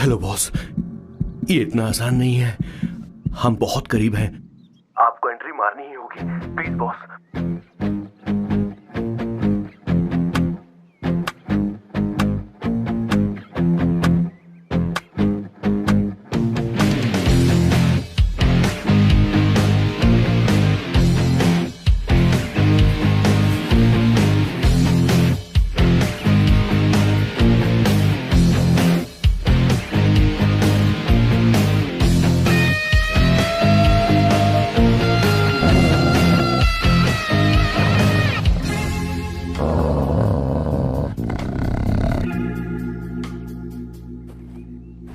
Hello boss, ये इतना आसान नहीं है, हम बहुत करीब हैं। आपको एंट्री मारनी ही होगी, please boss.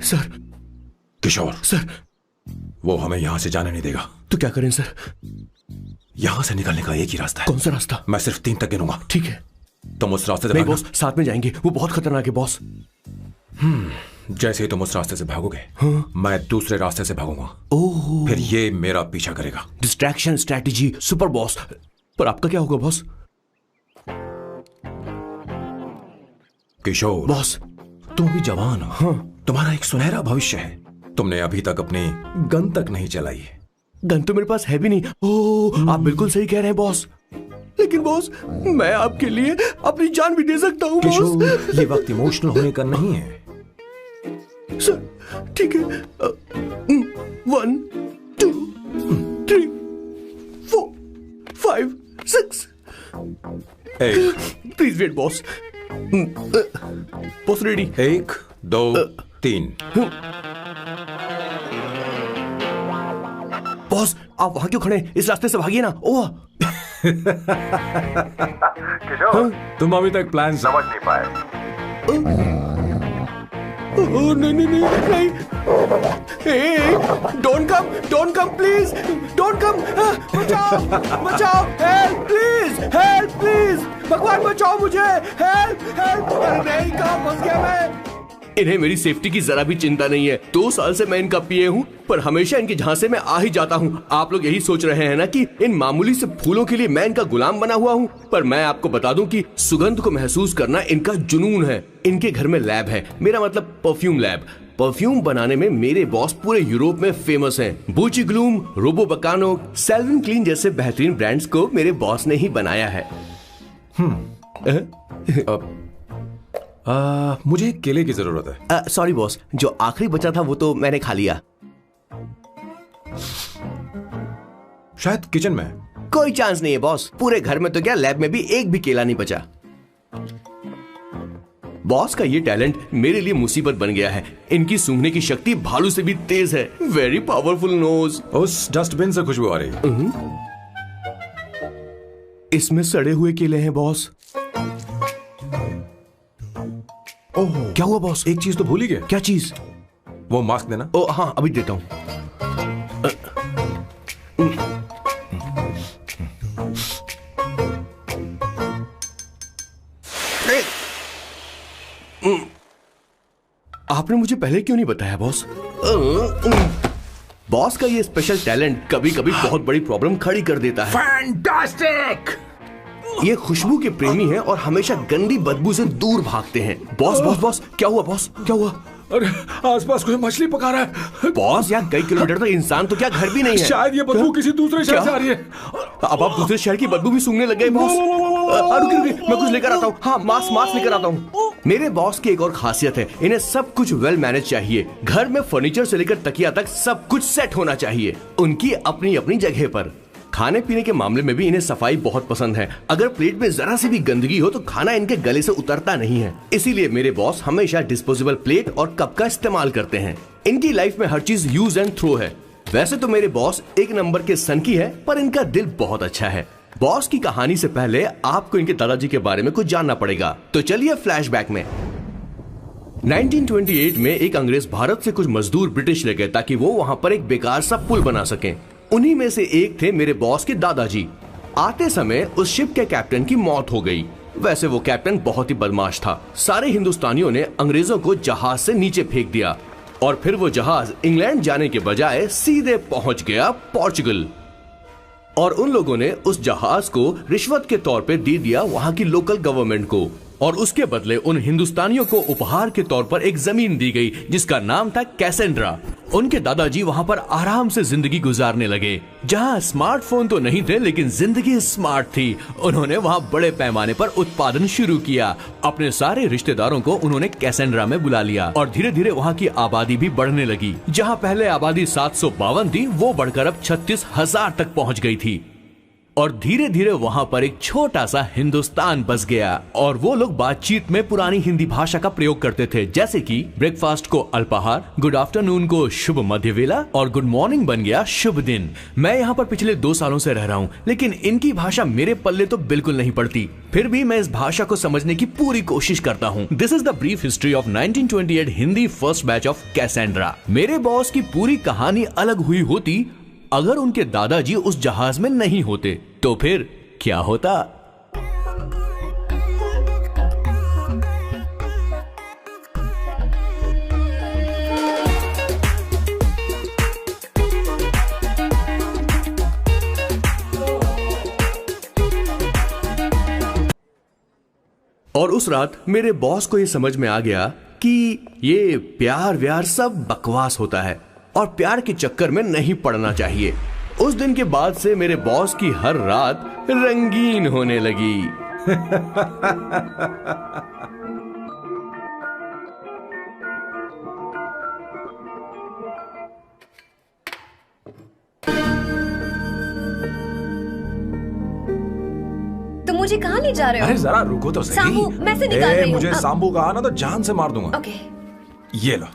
Sir. Kishore sir, वो हमें यहां से जाने नहीं देगा। तो क्या करें सर? यहां से निकलने का एक ही रास्ता है। कौन सा रास्ता? मैं सिर्फ 3 तक गिनूंगा। ठीक है। तुम उस रास्ते से नहीं भागना। बॉस, साथ में जाएंगे, वो बहुत खतरनाक है बॉस। जैसे ही तुम उस रास्ते से भागोगे, हाँ? मैं दूसरे रास्ते से भागूंगा। ओह, फिर ये मेरा पीछा करेगा। Distraction strategy, super boss. पर आपका क्या होगा बॉस? किशोर बॉस, तुम अभी जवान हो। हाँ। तुम्हारा एक सुनहरा भविष्य है। तुमने अभी तक अपनी गन तक नहीं चलाई है। गन तो मेरे पास है भी नहीं। ओह, आप बिल्कुल सही कह रहे हैं बॉस। लेकिन बॉस, मैं आपके लिए अपनी जान भी दे सकता हूँ बॉस। किशोर, ये वक्त इमोशनल होने का नहीं है। सर, ठीक है। 1 2 3 4 5 6। Please wait boss. Boss ready? 1 2 3। Boss, आप वहां क्यों खड़े? इस रास्ते से भागिए ना। ओह किशोर, तुम अभी तक प्लान समझ नहीं पाए। नहीं नहीं नहीं नहीं। Don't come please, don't come. बचाओ बचाओ, हेल्प प्लीज, भगवान बचाओ मुझे, हेल्प। नहीं, कहाँ फंस गया मैं? इन्हें मेरी सेफ्टी की जरा भी चिंता नहीं है। 2 साल से मैं इनका पिए हूँ, पर हमेशा इनके झांसे में आ ही जाता हूँ। आप लोग यही सोच रहे हैं ना कि इन मामूली से फूलों के लिए मैं इनका गुलाम बना हुआ हूँ, पर मैं आपको बता दूं कि सुगंध को महसूस करना इनका जुनून है। इनके घर में लैब है, मेरा मतलब परफ्यूम लैब। परफ्यूम बनाने में मेरे बॉस पूरे यूरोप में फेमस हैं। बूची ग्लूम, रोबो बकानो, सेल्विन क्लीन जैसे बेहतरीन ब्रांड्स को मेरे बॉस ने ही बनाया है। मुझे केले की जरूरत है। सॉरी बॉस, जो आखिरी बचा था वो तो मैंने खा लिया। शायद किचन में। कोई चांस नहीं है बॉस, पूरे घर में तो क्या, लैब में भी एक भी केला नहीं बचा। बॉस का ये टैलेंट मेरे लिए मुसीबत बन गया है। इनकी सूंघने की शक्ति भालू से भी तेज है। Very powerful nose. उस डस्टबिन से खुशबू आ रही है। इसमें सड़े हुए केले हैं बॉस। ओह, क्या हुआ बॉस? एक चीज तो भूल ही गए। क्या चीज? वो मास्क देना। ओ हाँ, अभी देता हूं। आपने मुझे पहले क्यों नहीं बताया बॉस? बॉस का ये स्पेशल टैलेंट कभी कभी बहुत बड़ी प्रॉब्लम खड़ी कर देता है। फैंटास्टिक! ये खुशबू के प्रेमी हैं और हमेशा गंदी बदबू से दूर भागते हैं। बॉस, क्या हुआ बॉस? क्या हुआ? अरे, आसपास कोई मछली पका रहा है। बॉस, यहाँ कई किलोमीटर तक इंसान तो क्या घर भी नहीं है। शायद ये बदबू किसी दूसरे शहर से आ रही है। अब आप दूसरे शहर की बदबू भी सूंघने लग गए बॉस। रुकिए, मैं कुछ लेकर आता हूँ। हाँ, मास्क लेकर आता हूँ। मेरे बॉस की एक और खासियत है, इन्हें सब कुछ वेल मैनेज चाहिए। घर में फर्नीचर से लेकर तकिया तक सब कुछ सेट होना चाहिए, उनकी अपनी अपनी जगह पर। खाने पीने के मामले में भी इन्हें सफाई बहुत पसंद है। अगर प्लेट में जरा सी भी गंदगी हो तो खाना इनके गले से उतरता नहीं है। इसीलिए मेरे बॉस हमेशा डिस्पोजेबल प्लेट और कप का इस्तेमाल करते हैं। इनकी लाइफ में हर चीज यूज एंड थ्रो है। वैसे तो मेरे बॉस एक नंबर के सनकी है, पर इनका दिल बहुत अच्छा है। बॉस की कहानी से पहले आपको इनके दादाजी के बारे में कुछ जानना पड़ेगा। तो चलिए फ्लैशबैक में। 1928 में एक अंग्रेज भारत से कुछ मजदूर ब्रिटिश ले गए ताकि वो वहां पर एक बेकार सा पुल बना सकें। उन्हीं में से एक थे मेरे बॉस के दादाजी। आते समय उस शिप के कैप्टन की मौत हो गई। वैसे वो कैप्टन बहुत ही बदमाश था। सारे हिंदुस्तानियों ने अंग्रेजों को जहाज से नीचे फेंक दिया और फिर वो जहाज इंग्लैंड जाने के बजाय सीधे पहुंच गया पोर्चुगल। और उन लोगों ने उस जहाज को रिश्वत के तौर पे दे दिया वहां की लोकल गवर्नमेंट को। और उसके बदले उन हिंदुस्तानियों को उपहार के तौर पर एक जमीन दी गई जिसका नाम था कैसेंड्रा। उनके दादाजी वहां पर आराम से जिंदगी गुजारने लगे, जहां स्मार्टफोन तो नहीं थे लेकिन जिंदगी स्मार्ट थी। उन्होंने वहां बड़े पैमाने पर उत्पादन शुरू किया। अपने सारे रिश्तेदारों को उन्होंने कैसेंड्रा में बुला लिया और धीरे धीरे वहां की आबादी भी बढ़ने लगी। जहां पहले आबादी 752 थी, वो बढ़कर अब 36,000 तक पहुंच गई थी। और धीरे धीरे वहां पर एक छोटा सा हिंदुस्तान बस गया और वो लोग बातचीत में पुरानी हिंदी भाषा का प्रयोग करते थे, जैसे कि ब्रेकफास्ट को अल्पाहार, गुड आफ्टरनून को शुभ मध्य वेला और गुड मॉर्निंग बन गया शुभ दिन। मैं यहाँ पर पिछले 2 सालों से रह रहा हूँ, लेकिन इनकी भाषा मेरे पल्ले तो बिल्कुल नहीं पड़ती। फिर भी मैं इस भाषा को समझने की पूरी कोशिश करता हूँ। This is the brief history of 1928 Hindi first batch of Cassandra. मेरे बॉस की पूरी कहानी अलग हुई होती अगर उनके दादाजी उस जहाज में नहीं होते, तो फिर क्या होता। और उस रात मेरे बॉस को ये समझ में आ गया कि ये प्यार व्यार सब बकवास होता है और प्यार के चक्कर में नहीं पड़ना चाहिए। उस दिन के बाद से मेरे बॉस की हर रात रंगीन होने लगी। तुम मुझे कहाँ ले जा रहे हो? अरे जरा रुको तो सही। सांबू, मैं से निकाल रही हूँ। मुझे सांबू कहा ना तो जान से मार दूंगा। ओके। ये लो।